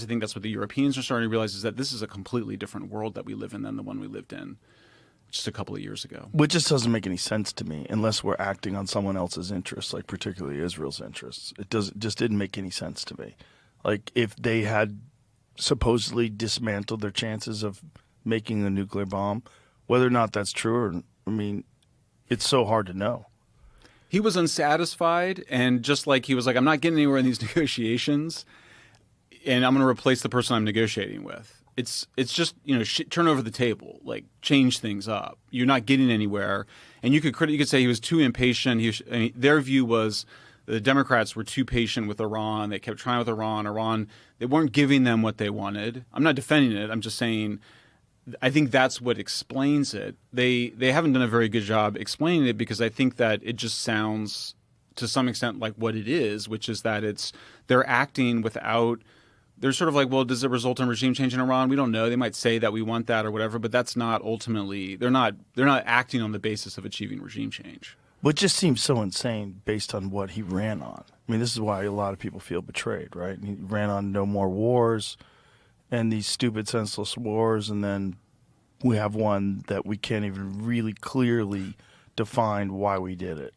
I think that's what the Europeans are starting to realize, is that this is a completely different world that we live in than the one we lived in just a couple of years ago. Which just doesn't make any sense to me unless we're acting on someone else's interests, like particularly Israel's interests. Just didn't make any sense to me. Like if they had supposedly dismantled their chances of making a nuclear bomb, whether or not that's true, or I mean, it's so hard to know. He was unsatisfied, and just like he was like, I'm not getting anywhere in these negotiations, and I'm going to replace the person I'm negotiating with. It's just, turn over the table, like change things up. You're not getting anywhere, and you could say he was too impatient. Their view was the Democrats were too patient with Iran. They kept trying with Iran. They weren't giving them what they wanted. I'm not defending it. I'm just saying I think that's what explains it. They haven't done a very good job explaining it, because I think that it just sounds to some extent like what it is, which is that they're acting without. They're sort of like, well, does it result in regime change in Iran? We don't know. They might say that we want that or whatever, but that's not ultimately. They're not acting on the basis of achieving regime change. But it just seems so insane based on what he ran on. I mean, this is why a lot of people feel betrayed, right? He ran on no more wars and these stupid, senseless wars, and then we have one that we can't even really clearly define why we did it.